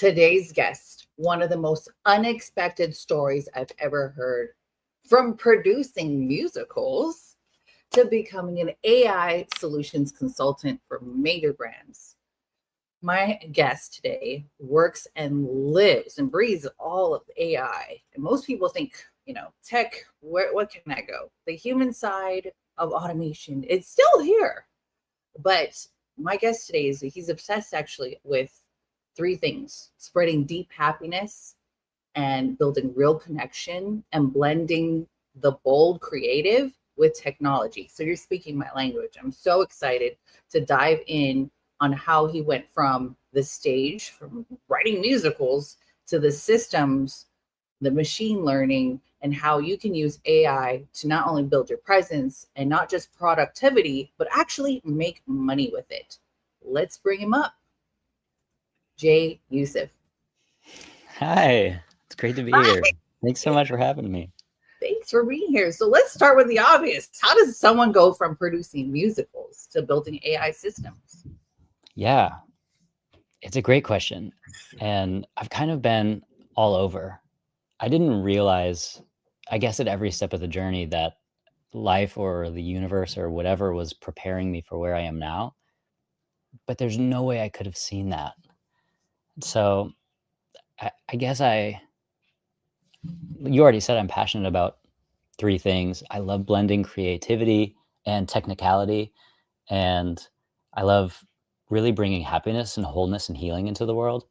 Today's guest, one of the most unexpected stories I've ever heard, from producing musicals to becoming an AI solutions consultant for major brands. My guest today works and lives and breathes all of AI. And most people think, tech, what can I go? The human side of automation, it's still here. But my guest today is he's obsessed actually with three things: spreading deep happiness and building real connection and blending the bold creative with technology. So you're speaking my language. I'm so excited to dive in on how he went from the stage, from writing musicals, to the systems, the machine learning, and how you can use AI to not only build your presence and not just productivity, but actually make money with it. Let's bring him up. Yousef. Hi, it's great to be here. Thanks so much for having me. Thanks for being here. So let's start with the obvious. How does someone go from producing musicals to building AI systems? Yeah, it's a great question. And I've kind of been all over. I didn't realize, I guess, at every step of the journey that life or the universe or whatever was preparing me for where I am now. But there's no way I could have seen that. So I guess you already said I'm passionate about three things. I love blending creativity and technicality. And I love really bringing happiness and wholeness and healing into the world.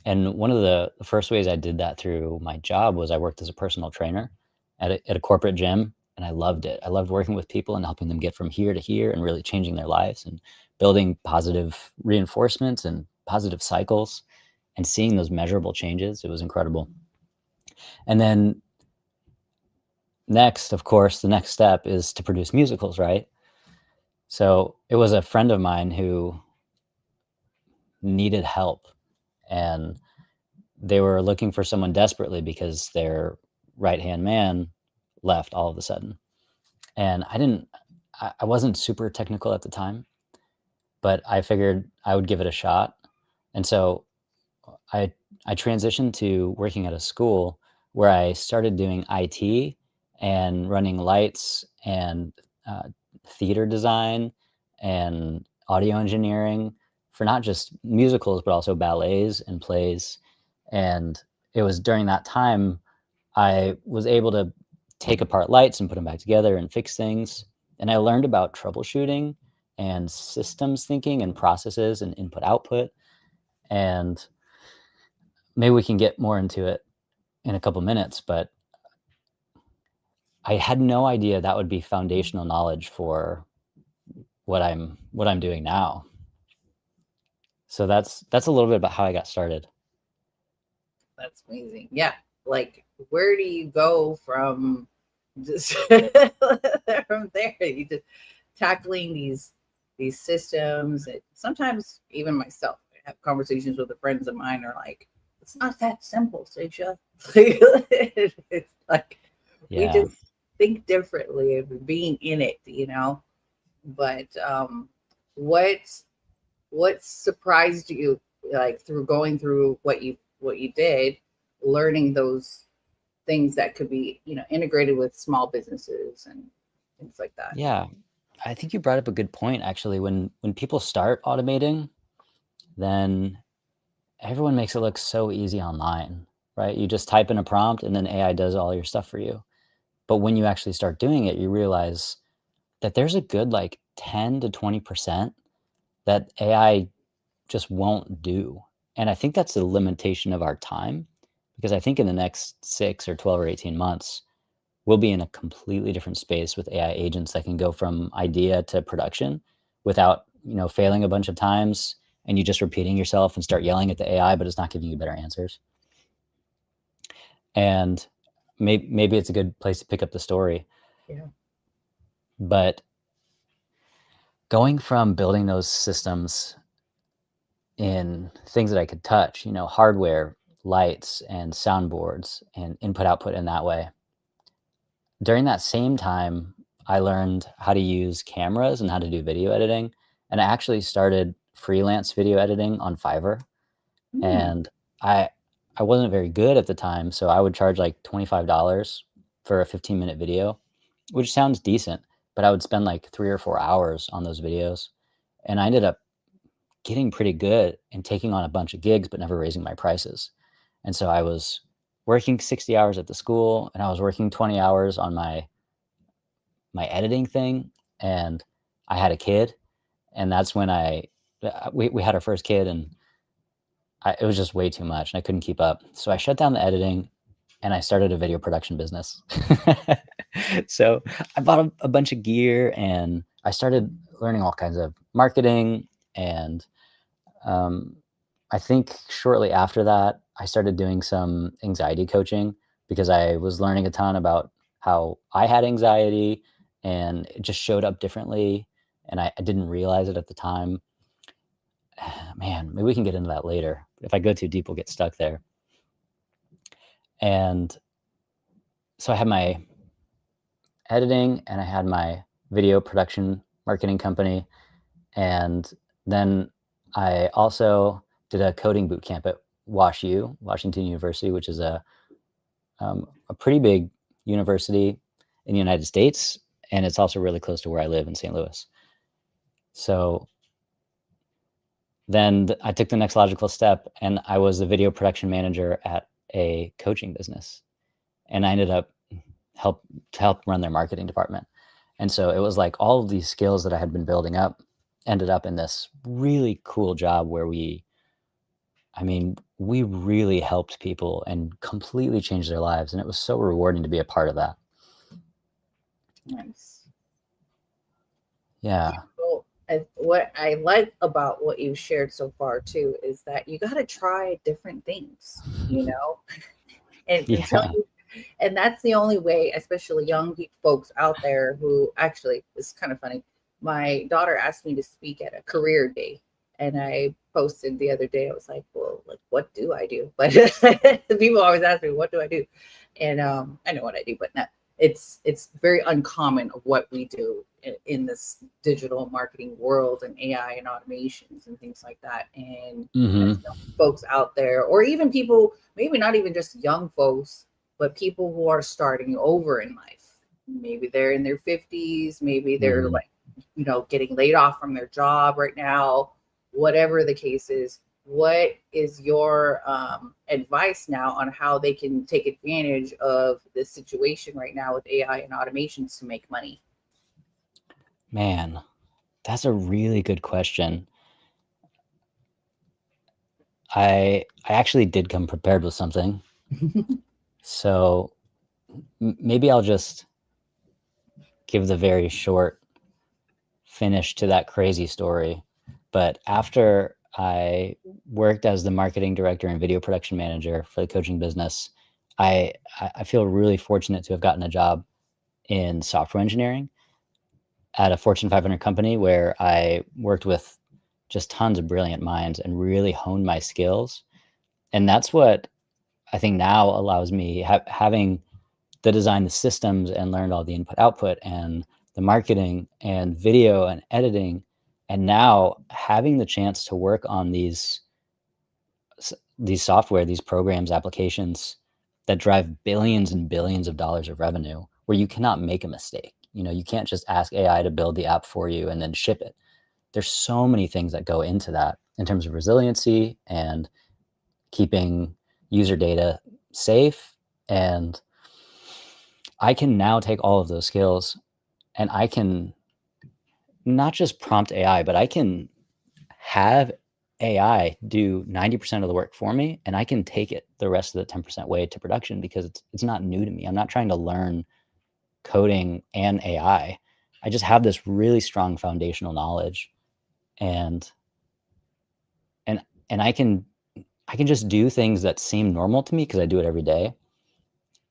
And one of the first ways I did that through my job was I worked as a personal trainer at a corporate gym, and I loved it. I loved working with people and helping them get from here to here and really changing their lives and building positive reinforcements and positive cycles and seeing those measurable changes. It was incredible. And then next, of course, the next step is to produce musicals, right? So it was a friend of mine who needed help, and they were looking for someone desperately because their right-hand man left all of a sudden. And I wasn't super technical at the time, but I figured I would give it a shot. And so I transitioned to working at a school where I started doing IT and running lights and theater design and audio engineering for not just musicals, but also ballets and plays. And it was during that time I was able to take apart lights and put them back together and fix things. And I learned about troubleshooting and systems thinking and processes and input output. And maybe we can get more into it in a couple minutes, but I had no idea that would be foundational knowledge for what I'm doing now. So that's a little bit about how I got started. That's amazing. Yeah. Like, where do you go from just from there? You just tackling these systems. And sometimes even myself, I have conversations with the friends of mine are like, it's not that simple, Stacia. It's like we Yeah. just think differently of being in it. But what what surprised you, like, through going through what you did, learning those things that could be integrated with small businesses and things like that? Yeah. I think you brought up a good point, actually. When people start automating, then everyone makes it look so easy online, right? You just type in a prompt and then AI does all your stuff for you. But when you actually start doing it, you realize that there's a good like 10 to 20% that AI just won't do. And I think that's the limitation of our time, because I think in the next 6 or 12 or 18 months, we'll be in a completely different space with AI agents that can go from idea to production without, failing a bunch of times and you just repeating yourself and start yelling at the AI, but it's not giving you better answers. And maybe it's a good place to pick up the story. Yeah. But going from building those systems in things that I could touch, hardware, lights and soundboards and input output in that way. During that same time, I learned how to use cameras and how to do video editing. And I actually started freelance video editing on Fiverr. Hmm. And I I wasn't very good at the time, so I would charge like $25 for a 15-minute video, which sounds decent, but I would spend like 3 or 4 hours on those videos, and I ended up getting pretty good and taking on a bunch of gigs, but never raising my prices. And so I was working 60 hours at the school, and I was working 20 hours on my editing thing, and I had a kid, and that's when we had our first kid, and it was just way too much, and I couldn't keep up. So I shut down the editing, and I started a video production business. So I bought a bunch of gear, and I started learning all kinds of marketing. And um, I think shortly after that, I started doing some anxiety coaching because I was learning a ton about how I had anxiety, and it just showed up differently. And I didn't realize it at the time. Man, maybe we can get into that later. If I go too deep, we'll get stuck there. And so I had my editing, and I had my video production marketing company. And then I also did a coding boot camp at WashU, Washington University, which is a pretty big university in the United States. And it's also really close to where I live in St. Louis. So then I took the next logical step, and I was the video production manager at a coaching business. And I ended up help run their marketing department. And so it was like all of these skills that I had been building up ended up in this really cool job where we really helped people and completely changed their lives. And it was so rewarding to be a part of that. Nice. Yeah. Well, what I like about what you've shared so far too is that you got to try different things, and until Yeah. you, and that's the only way, especially young folks out there who actually, it's kind of funny. My daughter asked me to speak at a career day, and I posted the other day. I was like, well, like, what do I do? But people always ask me, what do I do? And I know what I do, but not, it's very uncommon of what we do in this digital marketing world and AI and automations and things like that. And as Hmm. young folks out there, or even people, maybe not even just young folks, but people who are starting over in life. Maybe they're in their 50s, maybe they're Hmm. like, getting laid off from their job right now, whatever the case is. What is your advice now on how they can take advantage of this situation right now with AI and automations to make money? Man, that's a really good question. I actually did come prepared with something. So maybe I'll just give the very short finish to that crazy story. But after I worked as the marketing director and video production manager for the coaching business, I I feel really fortunate to have gotten a job in software engineering at a Fortune 500 company where I worked with just tons of brilliant minds and really honed my skills. And that's what I think now allows me having the design the systems and learned all the input output and the marketing and video and editing, and now having the chance to work on these software, these programs, applications that drive billions and billions of dollars of revenue where you cannot make a mistake. You can't just ask AI to build the app for you and then ship it. There's so many things that go into that in terms of resiliency and keeping user data safe. And I can now take all of those skills, and I can not just prompt AI, but I can have AI do 90% of the work for me, and I can take it the rest of the 10% way to production because it's not new to me. I'm not trying to learn coding and AI. I just have this really strong foundational knowledge, and and and I can just do things that seem normal to me because I do it every day.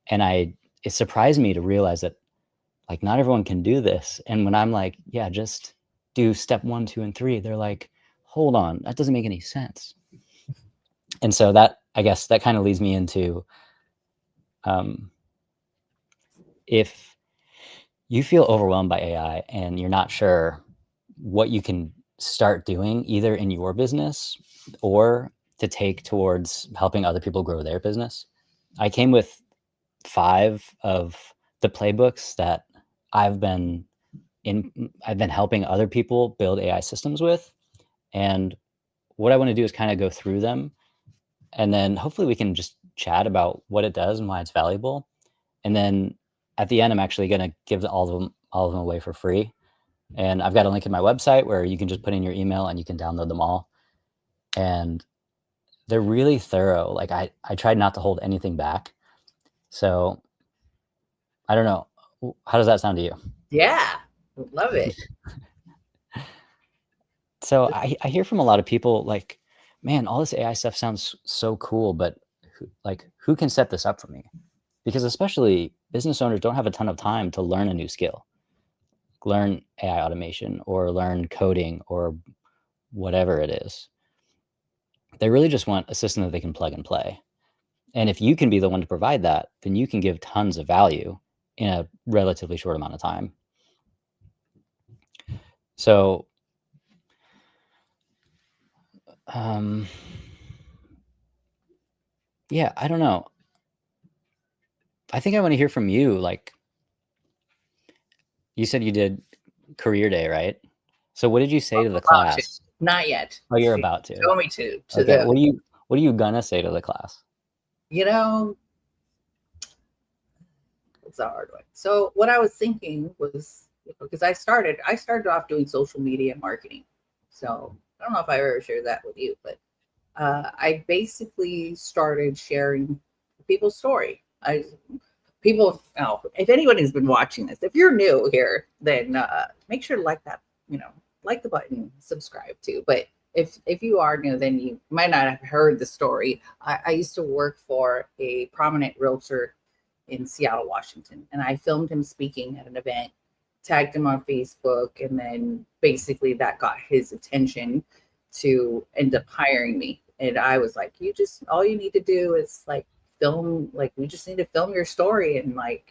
And it surprised me to realize that like not everyone can do this. And when I'm like, yeah, just do step 1, 2, and 3, they're like, hold on, that doesn't make any sense. And so I guess that kind of leads me into um, if you feel overwhelmed by AI and you're not sure what you can start doing either in your business or to take towards helping other people grow their business. I came with 5 of the playbooks that I've been helping other people build AI systems with. And what I want to do is kind of go through them, and then hopefully we can just chat about what it does and why it's valuable. And then at the end, I'm actually going to give all of them away for free. And I've got a link in my website where you can just put in your email and you can download them all. And they're really thorough. Like I tried not to hold anything back. So I don't know. How does that sound to you? Yeah, love it. So I hear from a lot of people like, man, all this AI stuff sounds so cool, but who can set this up for me? Because especially business owners don't have a ton of time to learn a new skill, learn AI automation or learn coding or whatever it is. They really just want a system that they can plug and play. And if you can be the one to provide that, then you can give tons of value in a relatively short amount of time. So, yeah, I don't know. I think I want to hear from you. Like, you said you did career day, right? So what did you say to the class? Not yet. Oh, you're about to. Show me to Okay. the, What are you gonna say to the class? you know, it's a hard one. So what I was thinking was, because I started off doing social media marketing. So I don't know if I ever shared that with you, but I basically started sharing people's story. If anybody's been watching this, if you're new here, then make sure to like that, like the button, subscribe too. But if you are new, then you might not have heard the story. I used to work for a prominent realtor in Seattle, Washington, and I filmed him speaking at an event, tagged him on Facebook, and then basically that got his attention to end up hiring me. And I was like, all you need to do is like film, like we just need to film your story and like,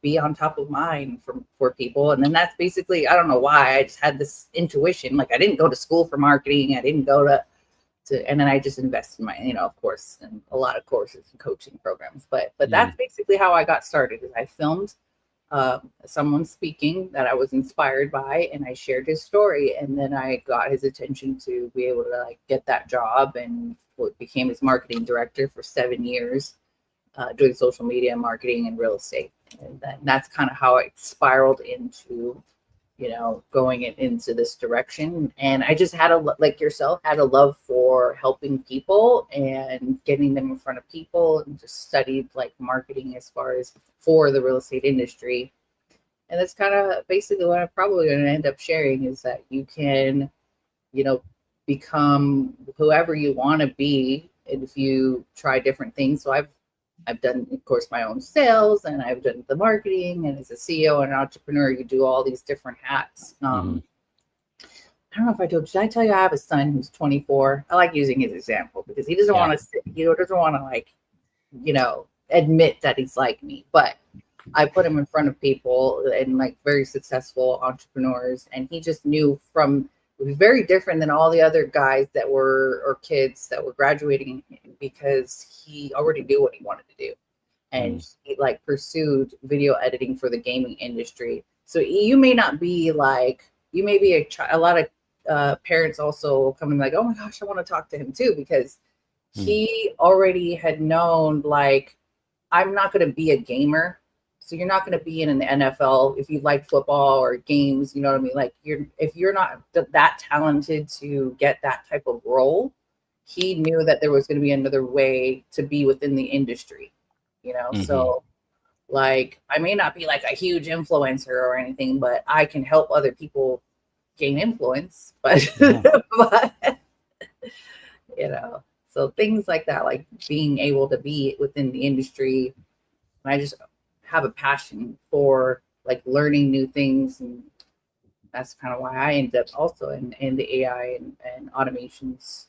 be on top of mind for people. And then that's basically, I don't know why, I just had this intuition. Like I didn't go to school for marketing. I didn't go to and then I just invested in my, of course, in a lot of courses and coaching programs. But that's basically how I got started. Is I filmed someone speaking that I was inspired by, and I shared his story, and then I got his attention to be able to like get that job, and became his marketing director for 7 years, doing social media marketing and real estate. And that's kind of how it spiraled into going into this direction. And I just like yourself, had a love for helping people and getting them in front of people, and just studied like marketing as far as for the real estate industry. And that's kind of basically what I'm probably going to end up sharing, is that you can, become whoever you want to be. And if you try different things. So I've done, of course, my own sales, and I've done the marketing, and as a CEO and an entrepreneur, you do all these different hats. I don't know if did I tell you I have a son who's 24? I like using his example because he doesn't want to, doesn't want to like, admit that he's like me, but I put him in front of people and like very successful entrepreneurs. And he just knew it was very different than all the other guys or kids that were graduating, because he already knew what he wanted to do. And he like pursued video editing for the gaming industry. So you may not be like, you may be a lot of parents also coming like, oh my gosh, I want to talk to him too, because he already had known, like, I'm not going to be a gamer. So you're not going to be in the NFL if you like football or games, you know what I mean? Like if you're not that talented to get that type of role, he knew that there was going to be another way to be within the industry, So like, I may not be like a huge influencer or anything, but I can help other people gain influence, but, so things like that, like being able to be within the industry. And I just have a passion for like learning new things, and that's kind of why I ended up also in the AI and automations.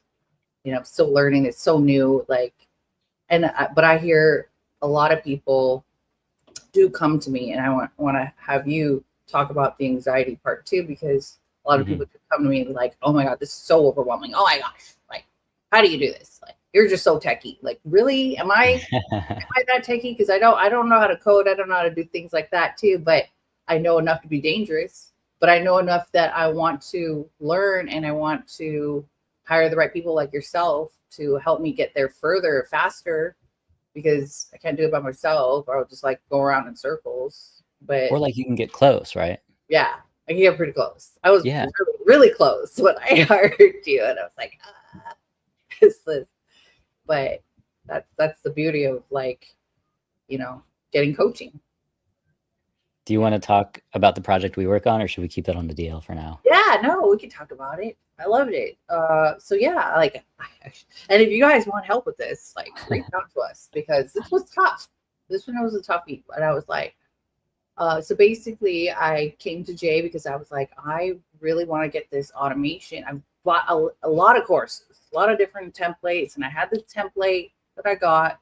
Still learning. It's so new, like, but I hear a lot of people do come to me, and I want to have you talk about the anxiety part too, because a lot of people come to me and be like, oh my God, this is so overwhelming. Oh my gosh, like, how do you do this? Like, you're just so techie. Like, really? Am I that techie? Because I don't know how to code. I don't know how to do things like that too. But I know enough to be dangerous. But I know enough that I want to learn, and I want to hire the right people like yourself to help me get there further, faster, because I can't do it by myself, or I'll just like go around in circles. But Or like you can get close, right? yeah, I can get pretty close. I was Yeah. really, really close when I hired you, and I was like, this. But that's the beauty of, like, getting coaching. Do you want to talk about the project we work on, or should we keep that on the DL for now? Yeah, no, we can talk about it. I loved it. So yeah, like, and if you guys want help with this, like, reach out to us, because this was tough. This one was a toughie, but I was like, so basically, I came to Jay because I was like, I really want to get this automation. I've bought a lot of courses, a lot of different templates, and I had this template that I got,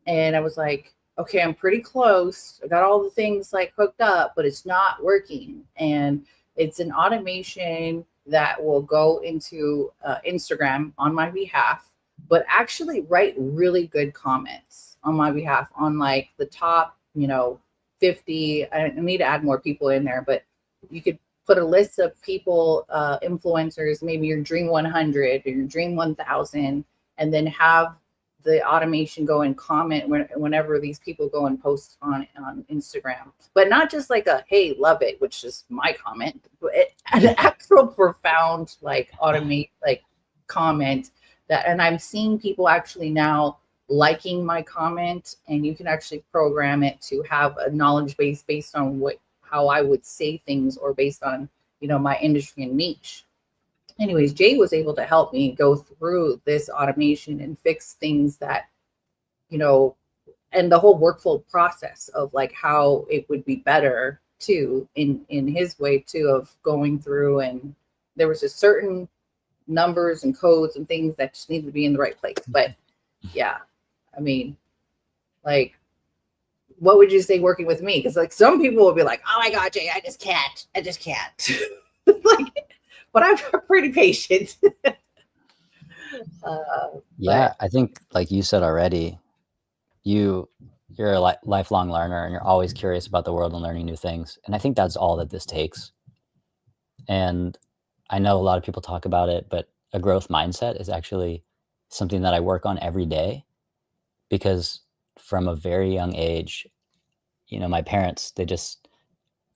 and I was like, okay, I'm pretty close. I got all the things like hooked up, but it's not working. And it's an automation that will go into Instagram on my behalf, but actually write really good comments on my behalf on, like, the top, 50. I need to add more people in there, but you could put a list of people, influencers, maybe your dream 100 or your dream 1000, and then have the automation go and comment whenever these people go and post on Instagram, but not just like a hey, love it, which is my comment, but an actual profound, like, automate, like, comment that. And I'm seeing people actually now liking my comment, and you can actually program it to have a knowledge base based on how I would say things, or based on my industry and niche. Anyways, Jay was able to help me go through this automation and fix things that, and the whole workflow process of, like, how it would be better too, in his way too, of going through. And there was just certain numbers and codes and things that just needed to be in the right place. But yeah, I mean, like, what would you say working with me? Because, like, some people will be like, oh my God, Jay, I just can't. Like, but I'm pretty patient. Yeah, I think, like you said already, you're a lifelong learner, and you're always curious about the world and learning new things. And I think that's all that this takes. And I know a lot of people talk about it, but a growth mindset is actually something that I work on every day, because from a very young age, my parents, they just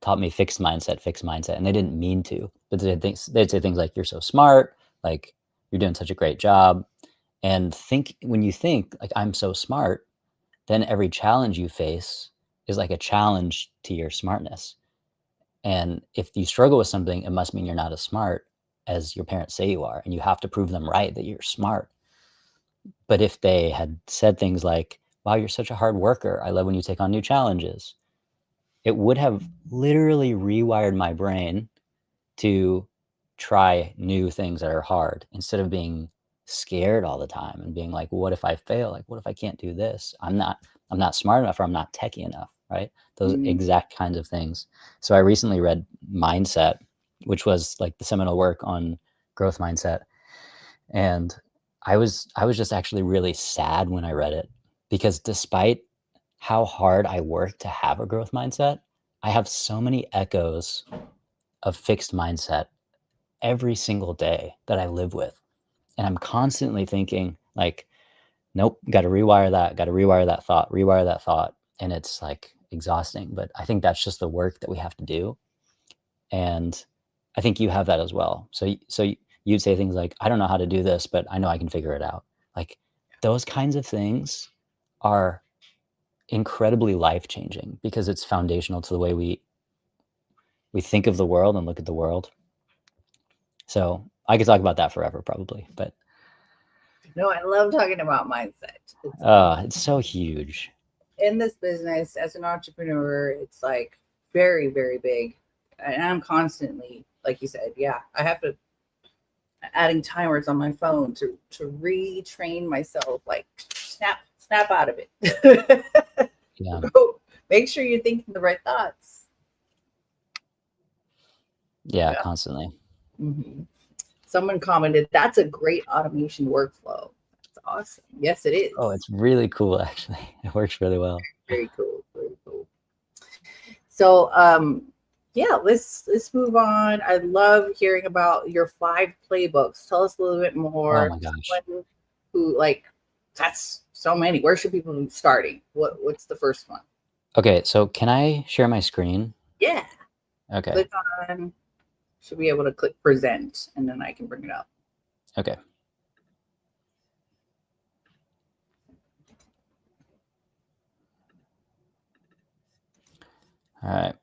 taught me fixed mindset, and they didn't mean to, but they'd say things like, you're so smart, like, you're doing such a great job. And when you think like, I'm so smart, then every challenge you face is like a challenge to your smartness. And if you struggle with something, it must mean you're not as smart as your parents say you are, and you have to prove them right that you're smart. But if they had said things like, wow, you're such a hard worker, I love when you take on new challenges, it would have literally rewired my brain to try new things that are hard, instead of being scared all the time and being like, what if I fail? Like, what if I can't do this? I'm not smart enough, or I'm not techie enough, right? Those exact kinds of things. So I recently read Mindset, which was like the seminal work on growth mindset. And I was just actually really sad when I read it, because despite how hard I work to have a growth mindset, I have so many echoes of fixed mindset every single day that I live with. And I'm constantly thinking like, nope, got to rewire rewire that thought. And it's like exhausting, but I think that's just the work that we have to do. And I think you have that as well. So you'd say things like, I don't know how to do this, but I know I can figure it out. Like, those kinds of things are incredibly life-changing, because it's foundational to the way we think of the world and look at the world. So I could talk about that forever probably, but No, I love talking about mindset. it's so huge. In this business, as an entrepreneur, it's like very, very big. And I'm constantly, like you said, yeah, I have to adding timers on my phone to retrain myself, like, snap out of it. Yeah. Make sure you're thinking the right thoughts. Yeah, constantly. Mm-hmm. Someone commented, that's a great automation workflow. That's Awesome. Yes, it is. Oh, it's really cool, actually. It works really well. Very cool. Very cool. So, yeah, let's move on. I love hearing about your 5 playbooks. Tell us a little bit Oh more. my gosh. Someone who like that's so many. Where should people be starting? What's the first one? Okay, so can I share my screen? Yeah. Okay. Click on. Should be able to click present, and then I can bring it up. Okay. All right.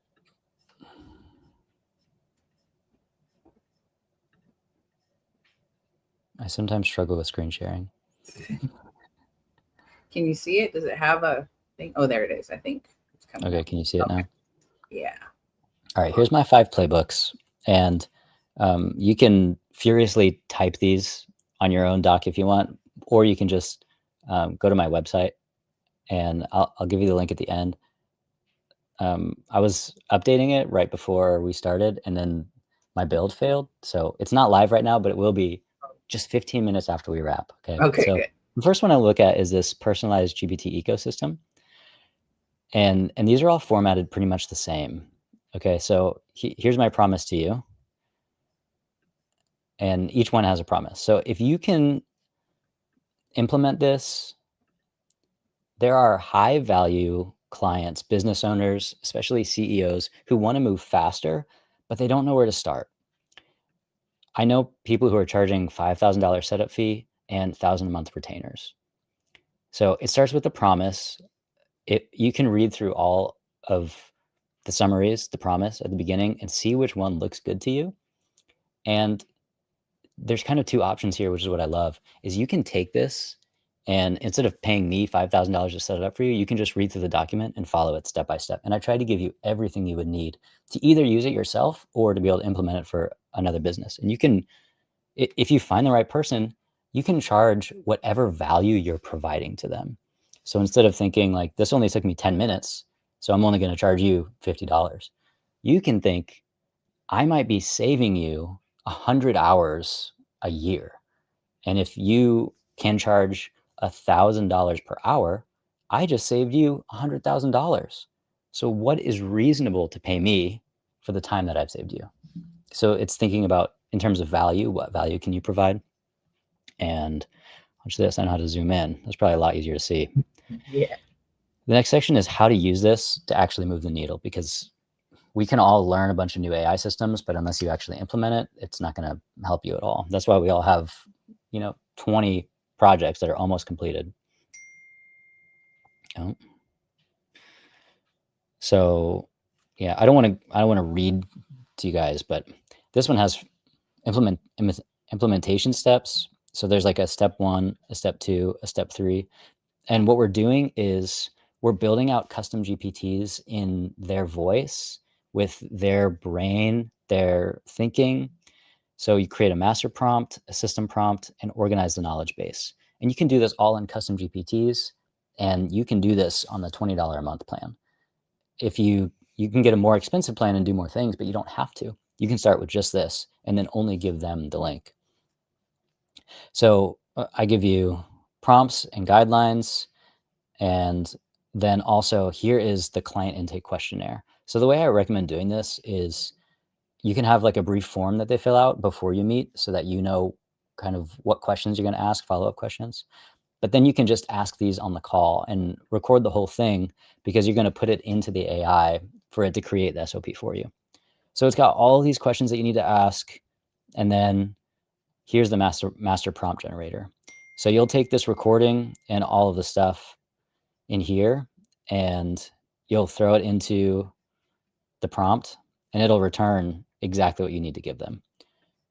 I sometimes struggle with screen sharing. Can you see it? Does it have a thing? Oh, there it is. I think it's coming Okay, up. can you see it Okay. now? Yeah. All right, here's my 5 playbooks. And you can furiously type these on your own doc if you want, or you can just go to my website, and I'll give you the link at the end. I was updating it right before we started, and then my build failed. So it's not live right now, but it will be just 15 minutes after we wrap. Okay. Okay, So good. the first one I look at is this personalized GPT ecosystem. And these are all formatted pretty much the same. Okay. So here's my promise to you. And each one has a promise. So if you can implement this, there are high value clients, business owners, especially CEOs who want to move faster, but they don't know where to start. I know people who are charging $5,000 setup fee and 1,000 a month retainers. So it starts with the promise. You can read through all of the summaries, the promise at the beginning, and see which one looks good to you. And there's kind of 2 options here, which is what I love, is you can take this, and instead of paying me $5,000 to set it up for you, you can just read through the document and follow it step by step. And I try to give you everything you would need to either use it yourself or to be able to implement it for another business. And you can, if you find the right person, you can charge whatever value you're providing to them. So instead of thinking like, this only took me 10 minutes, so I'm only going to charge you $50, you can think, I might be saving you 100 hours a year. And if you can charge $1,000 per hour, I just saved you $100,000. So what is reasonable to pay me for the time that I've saved you? So it's thinking about, in terms of value, what value can you provide? And watch this, I know how to zoom in. That's probably a lot easier to see. Yeah. The next section is how to use this to actually move the needle, because we can all learn a bunch of new AI systems, but unless you actually implement it, it's not going to help you at all. That's why we all have, 20 projects that are almost completed. Oh. So yeah, I don't want to read to you guys, but this one has implementation steps. So there's like a step 1, a step 2, a step 3. And what we're doing is we're building out custom GPTs in their voice with their brain, their thinking. So you create a master prompt, a system prompt, and organize the knowledge base. And you can do this all in custom GPTs. And you can do this on the $20 a month plan. If you can get a more expensive plan and do more things, but you don't have to. You can start with just this and then only give them the link. So I give you prompts and guidelines. And then also here is the client intake questionnaire. So the way I recommend doing this is you can have like a brief form that they fill out before you meet so that you know kind of what questions you're going to ask, follow-up questions. But then you can just ask these on the call and record the whole thing, because you're going to put it into the AI for it to create the SOP for you. So it's got all these questions that you need to ask. And then here's the master prompt generator. So you'll take this recording and all of the stuff in here, and you'll throw it into the prompt, and it'll return exactly what you need to give them.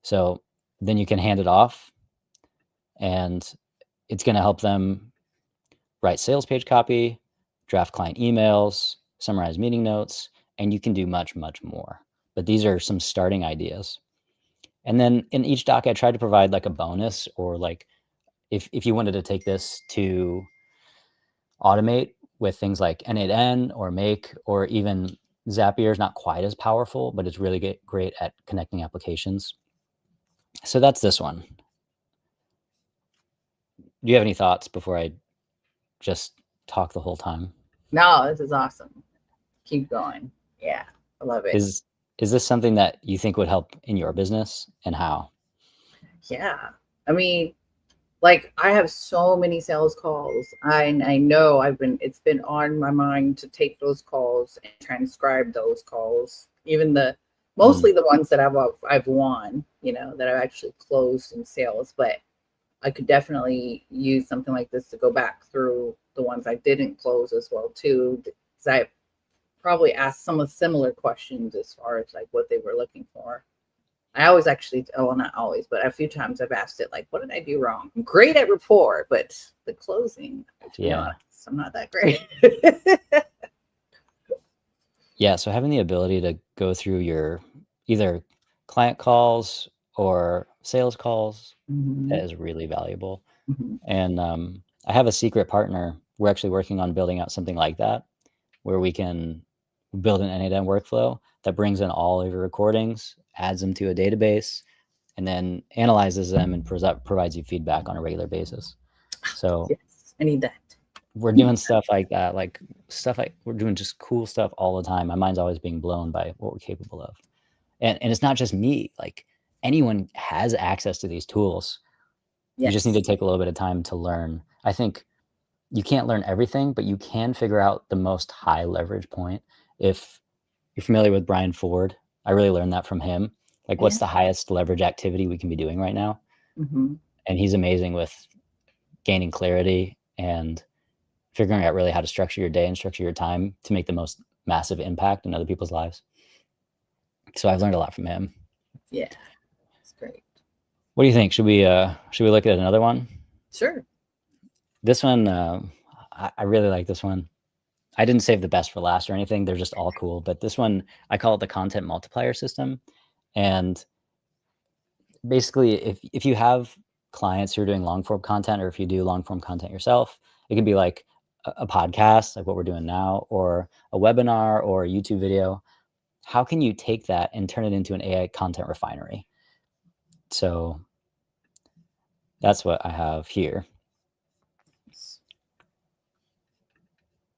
So then you can hand it off, and it's going to help them write sales page copy, draft client emails, summarize meeting notes, and you can do much, much more. But these are some starting ideas. And then in each doc, I tried to provide like a bonus, or like if you wanted to take this to automate with things like N8N or Make, or even Zapier is not quite as powerful, but it's really great at connecting applications. So that's this one. Do you have any thoughts before I just talk the whole time? No, this is awesome. Keep going. Yeah, I love it. Is this something that you think would help in your business, and how? Yeah. I mean, like I have so many sales calls. I know it's been on my mind to take those calls and transcribe those calls. Even the Mm, mostly the ones that I've won, you know, that I've actually closed in sales, but I could definitely use something like this to go back through the ones I didn't close as well too, because I probably asked some of similar questions as far as like what they were looking for. I always actually, oh, well, not always, but a few times I've asked it, like, what did I do wrong? I'm great at rapport, but the closing, to be yeah. honest, I'm not that great. Yeah, so having the ability to go through your either client calls or sales calls, Mhm, that is really valuable. mhm. And I have a secret partner. We're actually working on building out something like that, where we can build an end-to-end workflow that brings in all of your recordings, adds them to a database, and then analyzes them and provides you feedback on a regular basis. So Yes, I need that. we're doing stuff like that, like stuff like we're doing just cool stuff all the time. My mind's always being blown by what we're capable of. And it's not just me, like anyone has access to these tools. You just need Yes. to take a little bit of time to learn. I think you can't learn everything, but you can figure out the most high leverage point. If you're familiar with Brian Ford, I really learned that from him. Like, Yeah. what's the highest leverage activity we can be doing right now? Hmm. And he's amazing with gaining clarity and figuring out really how to structure your day and structure your time to make the most massive impact in other people's lives. So I've learned a lot from him. Yeah, it's great. What do you think? Should we look at another one? Sure. This one, I really like this one. I didn't save the best for last or anything. They're just all cool. But this one, I call it the content multiplier system. And basically, if you have clients who are doing long form content, or if you do long form content yourself, it could be like a podcast, like what we're doing now, or a webinar or a YouTube video. How can you take that and turn it into an AI content refinery? So that's what I have here.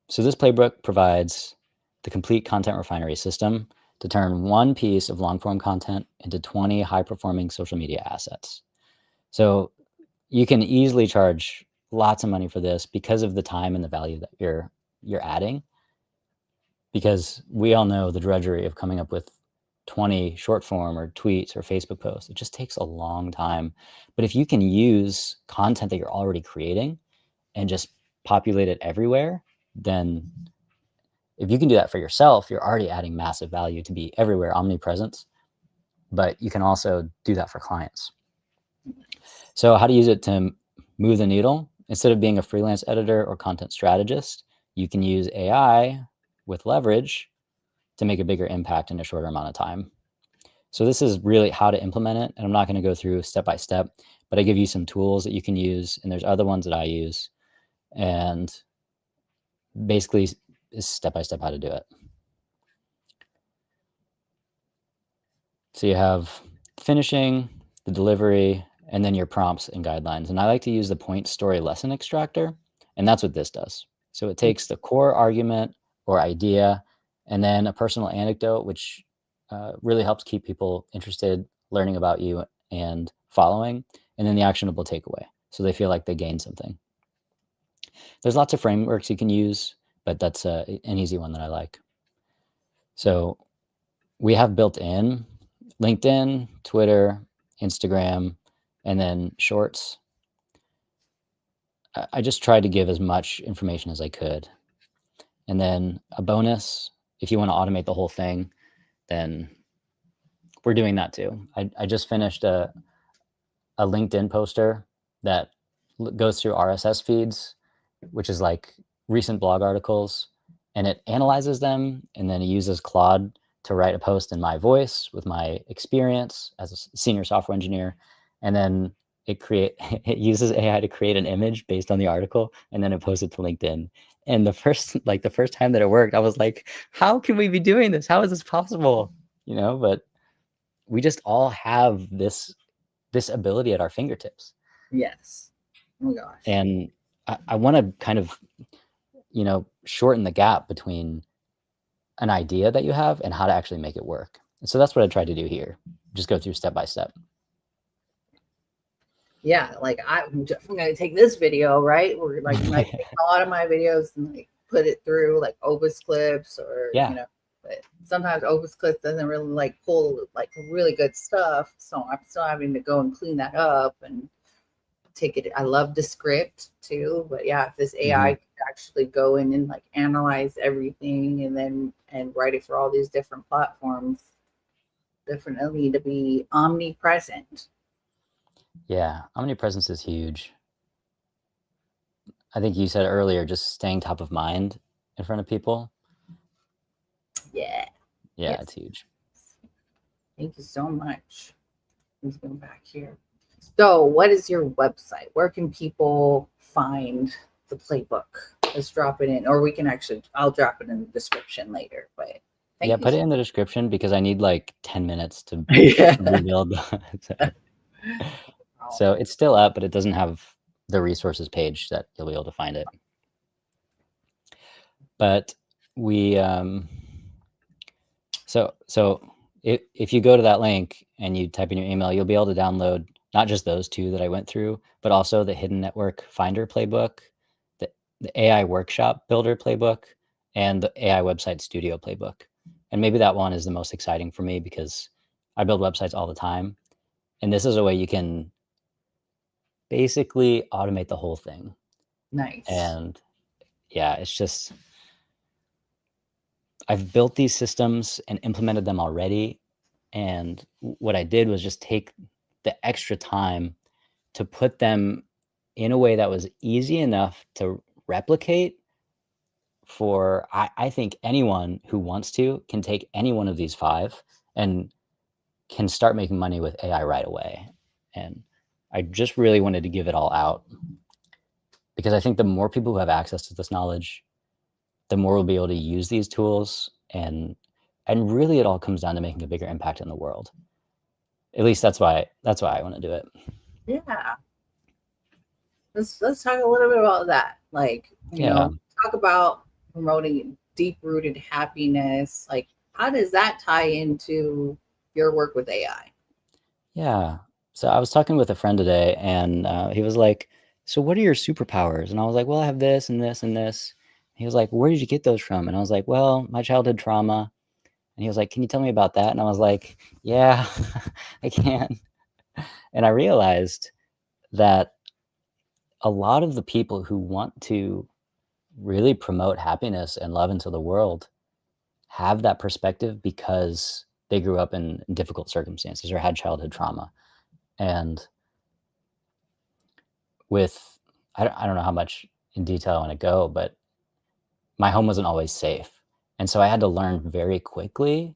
So this playbook provides the complete content refinery system to turn one piece of long form content into 20 high performing social media assets. So you can easily charge lots of money for this because of the time and the value that you're adding. Because we all know the drudgery of coming up with 20 short form or tweets or Facebook posts. It just takes a long time. But if you can use content that you're already creating and just populate it everywhere, then if you can do that for yourself, you're already adding massive value to be everywhere, omnipresence. But you can also do that for clients. So, how to use it to move the needle? Instead of being a freelance editor or content strategist, you can use AI with leverage to make a bigger impact in a shorter amount of time. So, this is really how to implement it. And I'm not going to go through step by step, but I give you some tools that you can use. And there's other ones that I use. And basically, is step by step how to do it. So, you have finishing, the delivery, and then your prompts and guidelines. And I like to use the point story lesson extractor, and that's what this does. So it takes the core argument or idea, and then a personal anecdote, which really helps keep people interested, learning about you, and following, and then the actionable takeaway. So they feel like they gained something. There's lots of frameworks you can use, but that's an easy one that I like. So we have built in LinkedIn, Twitter, Instagram, and then shorts. I just tried to give as much information as I could. And then a bonus, if you want to automate the whole thing, then we're doing that too. I just finished a LinkedIn poster that goes through RSS feeds, which is like recent blog articles, and it analyzes them, and then it uses Claude to write a post in my voice with my experience as a senior software engineer, and then it uses AI to create an image based on the article, and then it posts it to LinkedIn. And the first time that it worked, I was like, how can we be doing this? How is this possible? But we just all have this ability at our fingertips. Yes. Oh my gosh. And I want to kind of, shorten the gap between an idea that you have and how to actually make it work. And so that's what I tried to do here. Just go through step by step. Yeah, like I'm gonna take this video, right? We're like I take a lot of my videos and like put it through like Opus Clips or Yeah. but sometimes Opus Clips doesn't really like pull like really good stuff. So I'm still having to go and clean that up and take it. I love the script too, but yeah, if this AI could actually go in and like analyze everything and then and write it for all these different platforms, definitely need to be omnipresent. Yeah. Omnipresence is huge. I think you said earlier, just staying top of mind in front of people. Yeah. Yeah, Yes. it's huge. Thank you so much. Let's go back here. So, what is your website? Where can people find the playbook? Let's drop it in, or we can actually, I'll drop it in the description later. But Yeah, thank you. put it in the description because I need like 10 minutes to Yeah. rebuild. So it's still up, but it doesn't have the resources page that you'll be able to find it. But we, so if you go to that link and you type in your email, you'll be able to download not just those two that I went through, but also the Hidden Network Finder playbook, the AI Workshop Builder playbook, and the AI Website Studio playbook. And maybe that one is the most exciting for me because I build websites all the time. And this is a way you can basically automate the whole thing. Nice. And yeah, it's just, I've built these systems and implemented them already. And what I did was just take the extra time to put them in a way that was easy enough to replicate for, I think anyone who wants to can take any one of these 5 and can start making money with AI right away. And I just really wanted to give it all out because I think the more people who have access to this knowledge, the more we'll be able to use these tools, and really it all comes down to making a bigger impact in the world. At least that's why I want to do it. Yeah. Let's talk a little bit about that. Like, talk about promoting deep rooted happiness. Like, how does that tie into your work with AI? Yeah. So I was talking with a friend today, and he was like, "So what are your superpowers?" And I was like, "Well, I have this and this and this." He was like, "Where did you get those from?" And I was like, "Well, my childhood trauma." And he was like, "Can you tell me about that?" And I was like, "Yeah, I can." And I realized that a lot of the people who want to really promote happiness and love into the world have that perspective because they grew up in difficult circumstances or had childhood trauma. And with, I don't know how much in detail I want to go, but my home wasn't always safe. And so I had to learn very quickly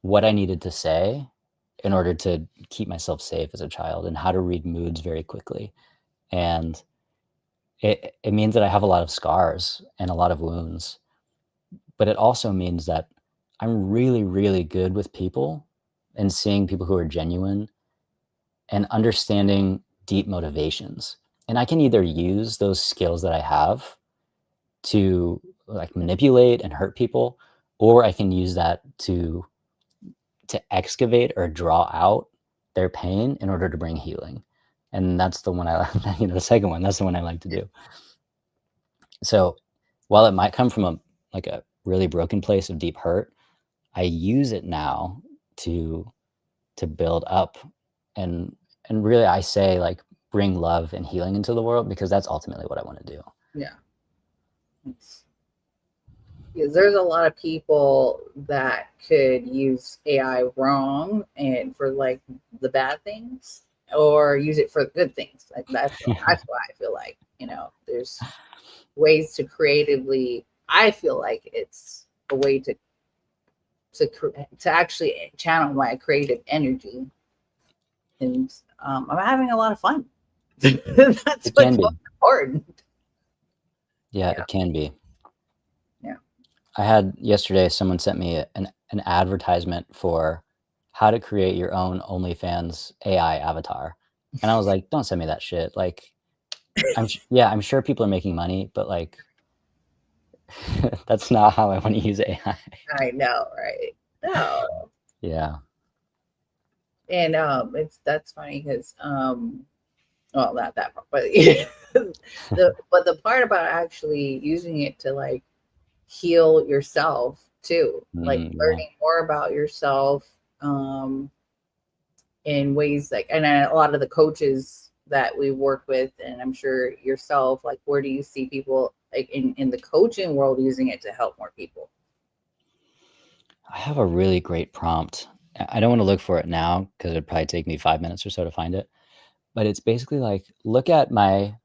what I needed to say in order to keep myself safe as a child and how to read moods very quickly. And it means that I have a lot of scars and a lot of wounds, but it also means that I'm really, really good with people and seeing people who are genuine and understanding deep motivations. And I can either use those skills that I have to like manipulate and hurt people, or I can use that to excavate or draw out their pain in order to bring healing. And that's the one I the second one, that's the one I like to do. So while it might come from a really broken place of deep hurt, I use it now to build up and really I say like bring love and healing into the world because that's ultimately what I want to do. Yeah. Because there's a lot of people that could use AI wrong and for like the bad things or use it for the good things. Like that's why I feel like, there's ways to creatively, I feel like it's a way to actually channel my creative energy. And I'm having a lot of fun. That's It can what's be. most important. Yeah, Yeah. it can be. Yeah. I had yesterday someone sent me an advertisement for how to create your own OnlyFans AI avatar. And I was like, don't send me that shit. Like, I'm sure people are making money, but like, that's not how I want to use AI. I know, right? No. Yeah. And that's funny because well, not that part, but the part about actually using it to like heal yourself too, like Yeah. learning more about yourself in ways like, and a lot of the coaches that we work with, and I'm sure yourself, like where do you see people like in the coaching world using it to help more people? I have a really great prompt. I don't want to look for it now because it'd probably take me 5 minutes or so to find it. But it's basically like, look at my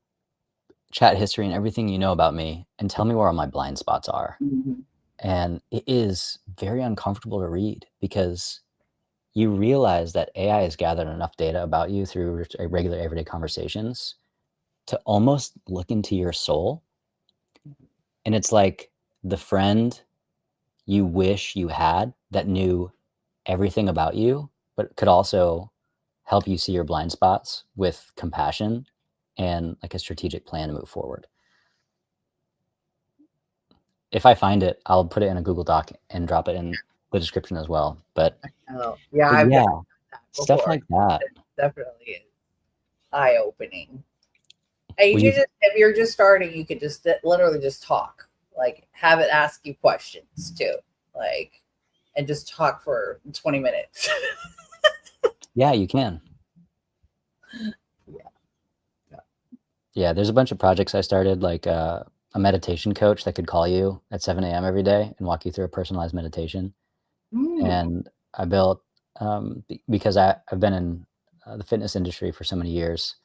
chat history and everything you know about me and tell me where all my blind spots are. Mhm. And it is very uncomfortable to read because you realize that AI has gathered enough data about you through regular everyday conversations to almost look into your soul. And it's like the friend you wish you had that knew everything about you, but could also help you see your blind spots with compassion and like a strategic plan to move forward. If I find it, I'll put it in a Google Doc and drop it in the description as well. Oh, yeah, But I've yeah, done that stuff before. like that. It definitely is eye opening. And you We could just, if you're just starting, you could just literally just talk, like have it ask you questions too, like, and just talk for 20 minutes. Yeah, you can. Yeah. Yeah. Yeah, there's a bunch of projects I started, like a meditation coach that could call you at 7 a.m. every day and walk you through a personalized meditation. Mm, And I built, because I've been in the fitness industry for so many years,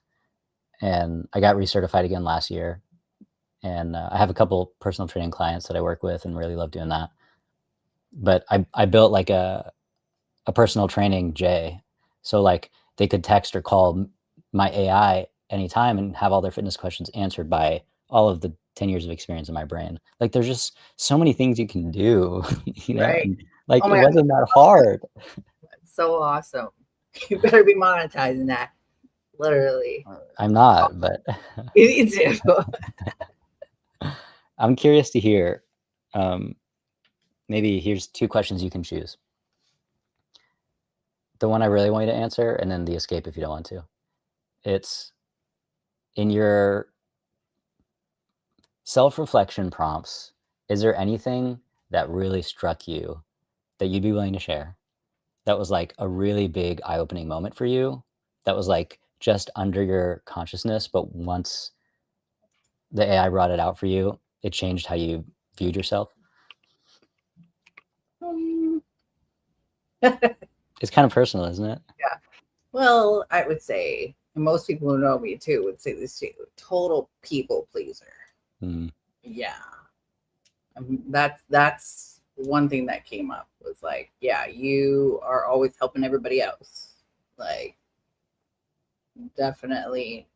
and I got recertified again last year. And I have a couple personal training clients that I work with and really love doing that. But I built like a personal training J. So like they could text or call my AI anytime and have all their fitness questions answered by all of the 10 years of experience in my brain. Like there's just so many things you can do, right. and like Oh it my God, wasn't that hard. that's so awesome. You better be monetizing that, literally. I'm not, but You need to. I'm curious to hear. Um, Maybe here's two questions you can choose. The one I really want you to answer, and then the escape if you don't want to. It's in your self-reflection prompts, is there anything that really struck you that you'd be willing to share? That was like a really big eye-opening moment for you. That was like just under your consciousness, but once the AI brought it out for you, it changed how you viewed yourself. Um, It's kind of personal, isn't it? yeah. Well, I would say, and most people who know me too would say this too, total people pleaser. Mm, Yeah. That's one thing that came up was like, yeah, you are always helping everybody else. Like, definitely.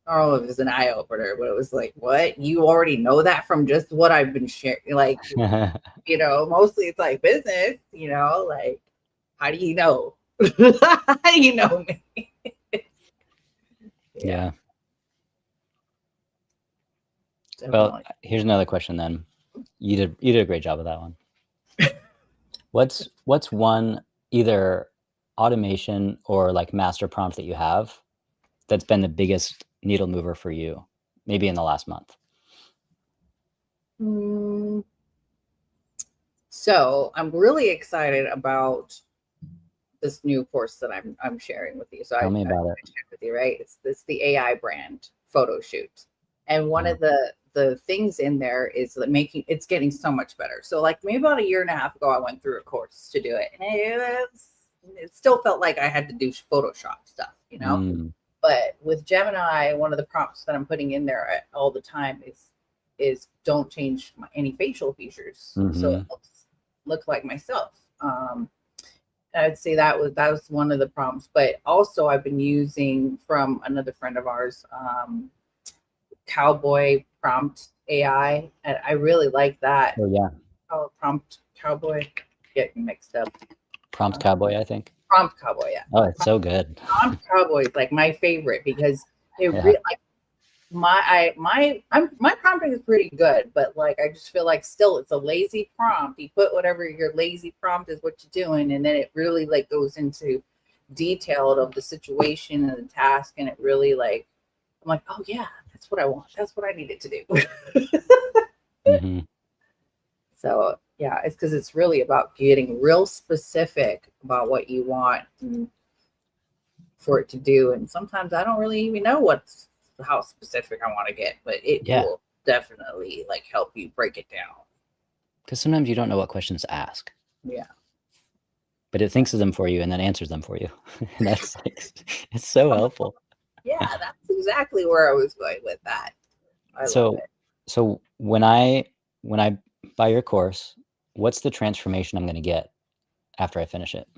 Oh, it was an eye opener, but it was like, what? You already know that from just what I've been sharing. Like, mostly it's like business, like, how do you know? How do you know me? Yeah, yeah. Well, definitely. here's another question then. You did a great job of that one. What's one either automation or like master prompt that you have that's been the biggest needle mover for you, maybe in the last month? Mm, so I'm really excited about this new course that I'm sharing with you. So I Tell me about it. shared with you, right? It's the AI brand photo shoot, and one Uh, of the things in there is that making it's getting so much better. So like maybe about a year and a half ago, I went through a course to do it, and it still felt like I had to do Photoshop stuff. mm, But with Gemini, one of the prompts that I'm putting in there all the time is don't change any facial features, so it hmm look like myself. I'd say that was one of the prompts, but also I've been using from another friend of ours, Cowboy Prompt AI, and I really like that. Oh yeah, Oh, Prompt Cowboy, getting mixed up. Prompt Uh, Cowboy, I think. Prompt Cowboy, yeah. Oh, it's so good. Prompt Cowboy is like my favorite because it Yeah. really like my prompting is pretty good, but like I just feel like still it's a lazy prompt. You put whatever your lazy prompt is what you're doing, and then it really like goes into detailed of the situation and the task, and it really like I'm like, oh yeah, that's what I want. That's what I needed to do. Hmm. So yeah, it's because it's really about getting real specific about what you want for it to do. And sometimes I don't really even know how specific I want to get, but it Yeah, will definitely like help you break it down. because sometimes you don't know what questions to ask, Yeah. but it thinks of them for you and then answers them for you. And that's like, it's so helpful. Yeah, that's exactly where I was going with that. I love So, it. so when I buy your course, what's the transformation I'm going to get after I finish it?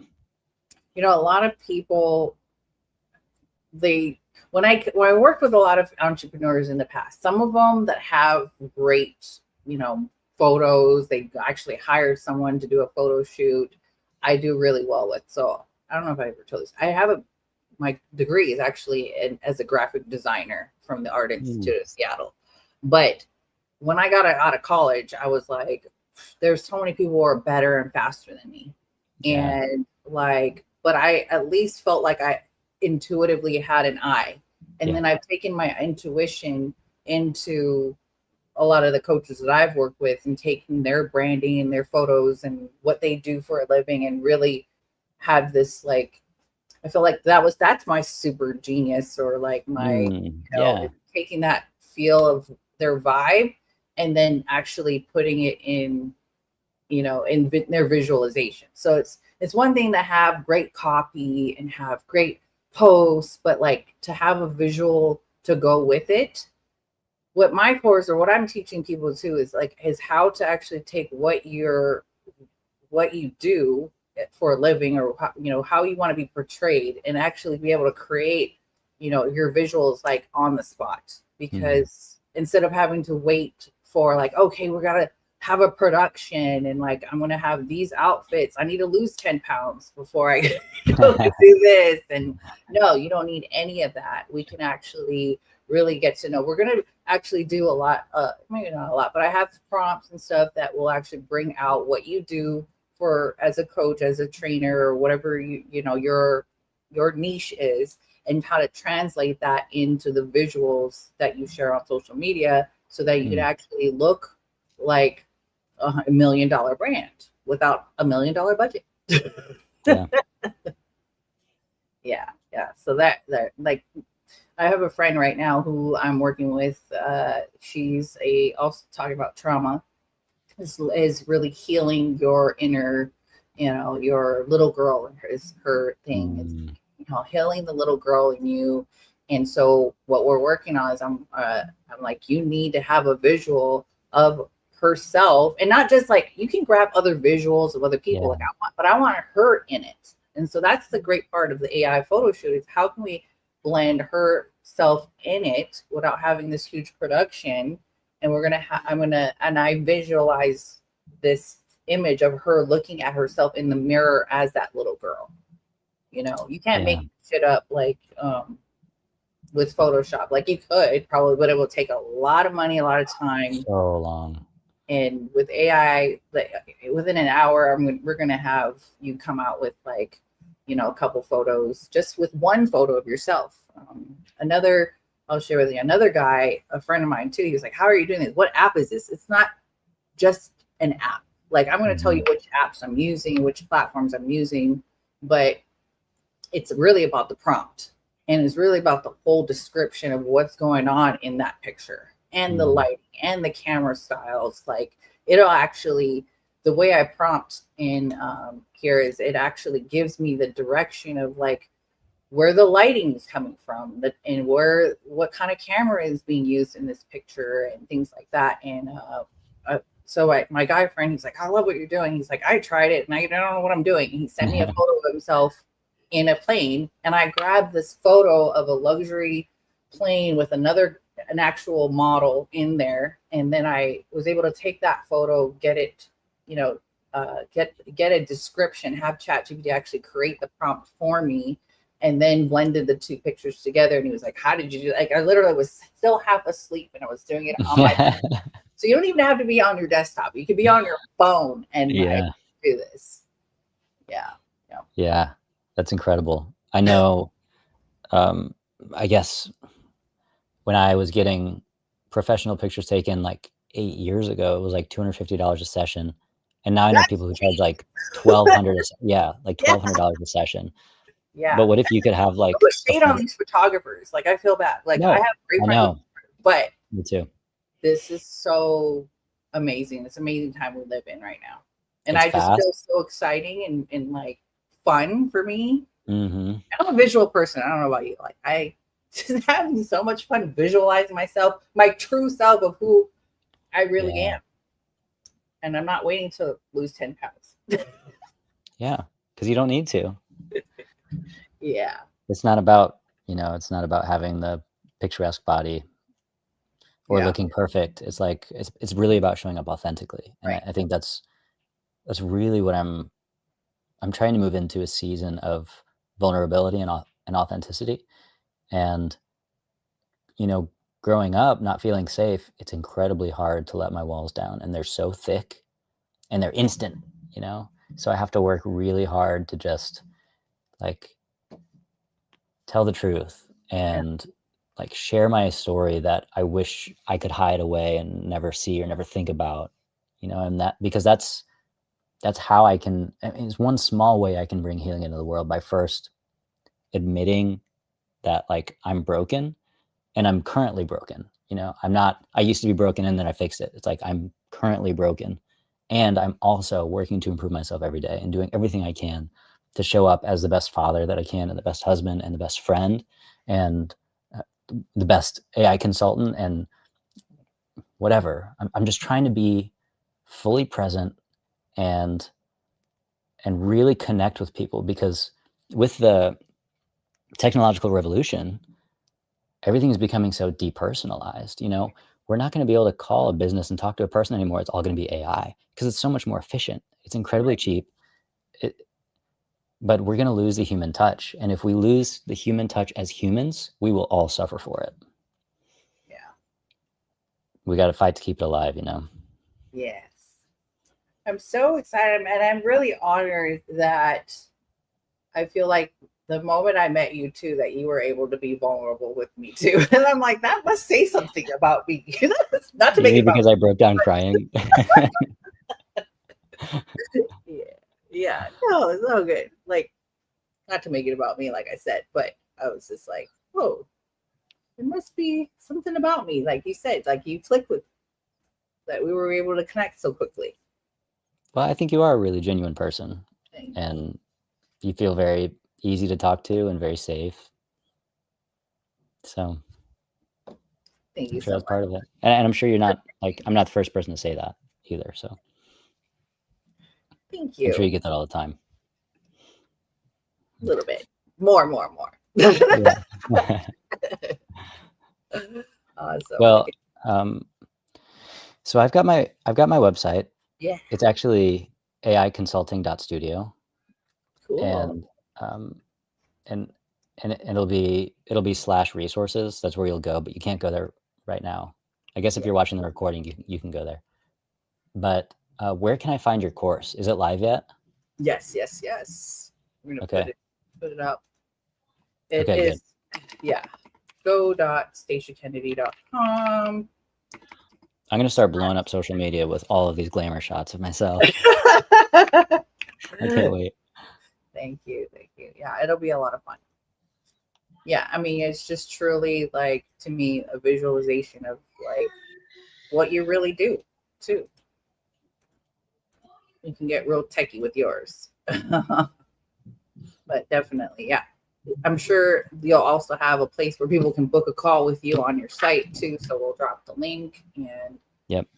You know, a lot of people when I worked with a lot of entrepreneurs in the past, some of them that have great, photos, they actually hired someone to do a photo shoot. I do really well with. So I don't know if I ever told this. I have my degree is actually as a graphic designer from the Art Institute of Seattle. But when I got out of college, I was like, there's so many people who are better and faster than me. Yeah. And like, but I at least felt like I intuitively had an eye. And Yeah. then I've taken my intuition into a lot of the coaches that I've worked with and taking their branding and their photos and what they do for a living and really have this like I feel like that's my super genius or like my Yeah. taking that feel of their vibe and then actually putting it in in their visualization. So it's one thing to have great copy and have great posts, but like to have a visual to go with it. What my course or what I'm teaching people too is how to actually take what you do for a living or how you want to be portrayed and actually be able to create your visuals like on the spot because instead of having to wait for like okay we gotta have a production and like I'm gonna have these outfits, I need to lose 10 pounds before I can do this, and no, you don't need any of that. We can actually really get to know. We're going to actually do a lot, maybe not a lot, but I have prompts and stuff that will actually bring out what you do for as a coach, as a trainer, or whatever your niche is, and how to translate that into the visuals that you share on social media so that you can actually look like $1 million brand without $1 million budget. Yeah. Yeah. So that like I have a friend right now who I'm working with. She's also talking about trauma is really healing your inner, your little girl is her thing. It's healing the little girl in you. And so what we're working on is I'm like, you need to have a visual of herself and not just like you can grab other visuals of other people like but I want her in it. And so that's the great part of the AI photo shoot is how can we blend herself in it without having this huge production. And I visualize this image of her looking at herself in the mirror as that little girl. You can't make shit up like with Photoshop. Like you could probably, but it will take a lot of money, a lot of time. So long. And with AI, like within an hour, we're gonna have you come out with like, a couple photos, just with one photo of yourself. I'll share with you another guy, a friend of mine too. He was like, "How are you doing this? What app is this?" It's not just an app. Like I'm going to tell you which apps I'm using, which platforms I'm using, but it's really about the prompt and it's really about the whole description of what's going on in that picture and the lighting and the camera styles. Like it'll actually, the way I prompt in here is it actually gives me the direction of like where the lighting is coming from and what kind of camera is being used in this picture and things like that. And so my guy friend, he's like, I love what you're doing. He's like, I tried it and I don't know what I'm doing. And he sent me a photo of himself in a plane. And I grabbed this photo of a luxury plane with an actual model in there. And then I was able to take that photo, get it, get a description, have ChatGPT actually create the prompt for me, and then blended the two pictures together. And he was like, "How did you do?" Like I literally was still half asleep, and I was doing it on my. So you don't even have to be on your desktop. You could be on your phone and like Yeah. do this. Yeah. Yeah. Yeah. That's incredible. I know, I guess when I was getting professional pictures taken like 8 years ago, it was like $250 a session. And now I know people who charge like $1,200. Yeah, like Yeah. $1,200 a session. Yeah. But what if you could have I like put a shade on full? these photographers. Like I feel bad. Like I No, have great I friends, know. but Me too. this is so amazing. It's an amazing time we live in right now. And It's I just feel fast. so exciting and like fun for me. Mm-hmm. I'm a visual person. I don't know about you. Like I just having so much fun visualizing myself, my true self of who I really Yeah. am. And I'm not waiting to lose 10 pounds. Yeah. Because you don't need to. Yeah. It's not about, it's not about having the picturesque body or Yeah. looking perfect. It's like it's really about showing up authentically. And Right. I think that's really what I'm trying to move into, a season of vulnerability and authenticity. And, growing up, not feeling safe, it's incredibly hard to let my walls down. And they're so thick and they're instant. So I have to work really hard to just like tell the truth Yeah. and like share my story that I wish I could hide away and never see or never think about, and that, because that's how it's one small way I can bring healing into the world, by first admitting that like I'm broken and I'm currently broken. I used to be broken and then I fixed it. It's like I'm currently broken and I'm also working to improve myself every day and doing everything I can to show up as the best father that I can, and the best husband, and the best friend, and the best AI consultant, and whatever. I'm just trying to be fully present and really connect with people, because with the technological revolution, everything is becoming so depersonalized. We're not going to be able to call a business and talk to a person anymore. It's all going to be AI because it's so much more efficient. It's incredibly Right. cheap. But we're going to lose the human touch. And if we lose the human touch as humans, we will all suffer for it. Yeah. We got to fight to keep it alive, Yes. I'm so excited and I'm really honored that I feel like the moment I met you too, that you were able to be vulnerable with me too. And I'm like, that must say something about me. Not to make Maybe it about because I broke down crying. yeah. Yeah. No, it's all good. Like, not to make it about me, like I said, but I was just like, whoa, there must be something about me. Like you said, like you clicked with that we were able to connect so quickly. Well, I think you are a really genuine person, Thank and you feel very easy to talk to and very safe. So thank I'm you sure so that's much. part of it. And I'm sure I'm not the first person to say that either. So Thank I'm sure you you. get that all the time. A little bit. More. Yeah. Awesome. Well, so I've got my website. Yeah, It's actually aiconsulting.studio, cool. and um, and it'll be /resources. That's where you'll go, but you can't go there right now. I guess if Yeah. you're watching the recording, you can go there. But where can I find your course? Is it live yet? Yes. I'm gonna Okay. put it up. It Okay, good. is, yeah. Go.staciakennedy.com. I'm gonna start blowing up social media with all of these glamour shots of myself. I can't wait. Thank you. Yeah, it'll be a lot of fun. Yeah, I mean, it's just truly like to me a visualization of like what you really do too. You can get real techie with yours, but definitely, yeah. I'm sure you'll also have a place where people can book a call with you on your site too. So we'll drop the link. And Yep.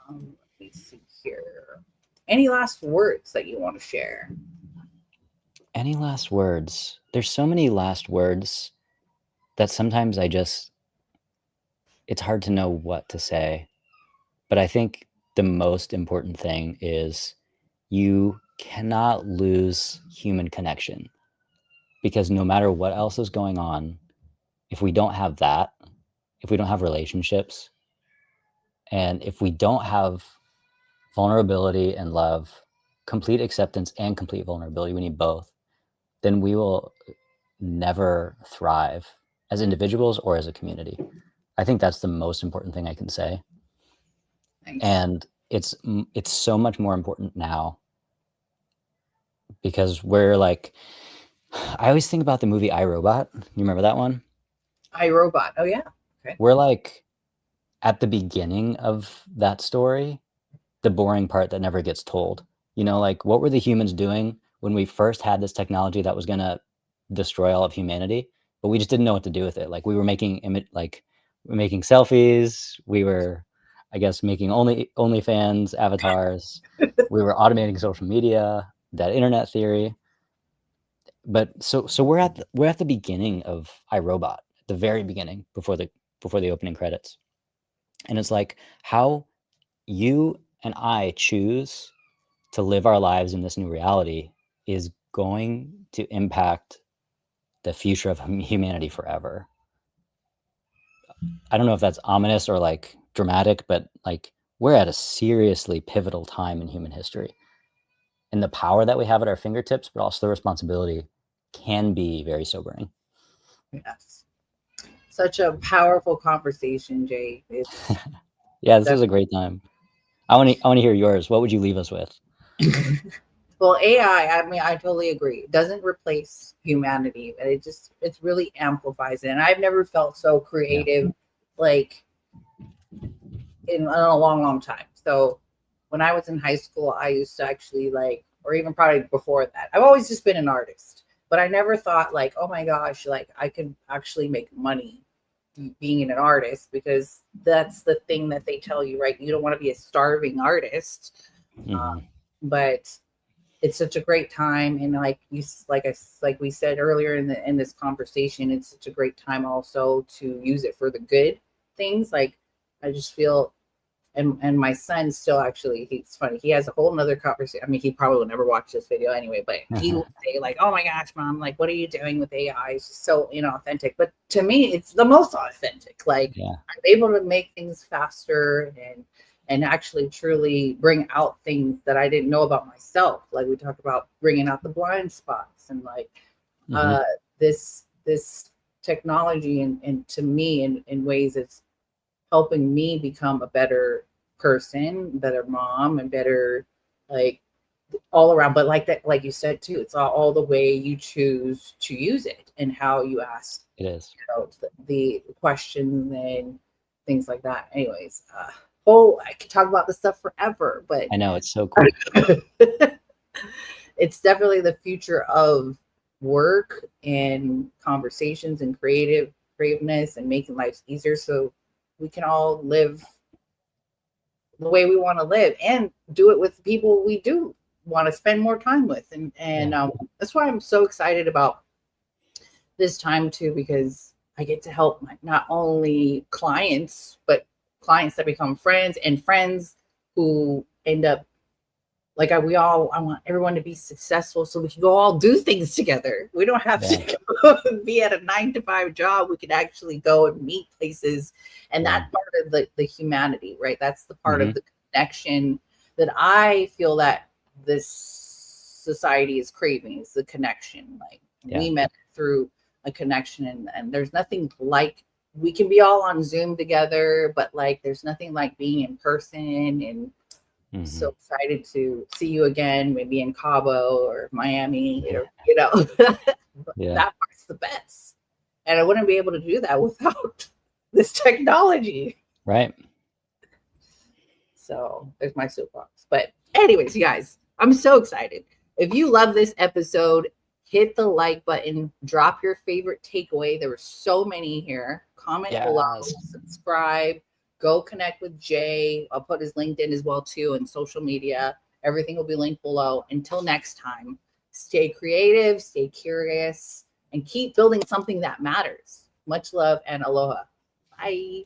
let me see here. Any last words that you want to share? Any last words? There's so many last words that sometimes it's hard to know what to say. But I think the most important thing is you cannot lose human connection, because no matter what else is going on, if we don't have that, if we don't have relationships, and if we don't have vulnerability and love, complete acceptance and complete vulnerability, we need both, then we will never thrive as individuals or as a community. I think that's the most important thing I can say. Nice. And it's so much more important now, because we're like, I always think about the movie I, Robot. You remember that one? iRobot. Oh yeah. Okay. We're like at the beginning of that story, the boring part that never gets told. You know, like, what were the humans doing when we first had this technology that was going to destroy all of humanity, but we just didn't know what to do with it? Like, we were making we're making selfies. We were, I guess, making OnlyFans avatars. We were automating social media, that internet theory. But so we're at the beginning of iRobot, the very beginning, before the opening credits. And it's like, how you and I choose to live our lives in this new reality is going to impact the future of humanity forever. I don't know if that's ominous or like dramatic, but like, we're at a seriously pivotal time in human history. And the power that we have at our fingertips, but also the responsibility, can be very sobering. Yes. Such a powerful conversation, Jay. It's Yeah, this was a great time. I want to hear yours. What would you leave us with? well, AI, I mean, I totally agree. It doesn't replace humanity, but it really amplifies it. And I've never felt so creative, like in a long, long time. So when I was in high school, I used to actually or even probably before that, I've always just been an artist, but I never thought like, oh my gosh, like I could actually make money being an artist, because that's the thing that they tell you, right? You don't want to be a starving artist. But it's such a great time, and like we said earlier in this conversation, it's such a great time also to use it for the good things. Like, I just feel, and my son still, actually, he's funny, he has a whole nother conversation. I mean, he probably will never watch this video anyway, but he will say like, oh my gosh, mom, like, what are you doing with AI? It's just so inauthentic. But to me, it's the most authentic. Like, I'm able to make things faster and actually truly bring out things that I didn't know about myself. Like, we talked about bringing out the blind spots, and like this technology, and to me, in ways, it's helping me become a better person, better mom, and better, like, all around. But like that, like you said too, it's all the way you choose to use it and how you ask It is. the questions and things like that. Anyways, I could talk about this stuff forever, but I know, it's so cool. it's definitely the future of work and conversations and creativeness and making life easier, so we can all live the way we want to live and do it with people we do want to spend more time with. And that's why I'm so excited about this time too, because I get to help not only clients, but clients that become friends, and friends who end up like, I want everyone to be successful so we can go all do things together. We don't have to go be at a 9-to-5 job. We can actually go and meet places. And that's part of the humanity, right? That's the part of the connection that I feel that this society is craving, is the connection. Like, we met through a connection, and there's nothing like, we can be all on Zoom together, but like, there's nothing like being in person. And so excited to see you again, maybe in Cabo or Miami, or that part's the best. And I wouldn't be able to do that without this technology. Right. So there's my soapbox. But anyways, you guys, I'm so excited. If you love this episode, hit the like button, drop your favorite takeaway. There were so many here. Comment below, subscribe. Go connect with Jay. I'll put his LinkedIn as well too, and social media. Everything will be linked below. Until next time, stay creative, stay curious, and keep building something that matters. Much love and aloha. Bye.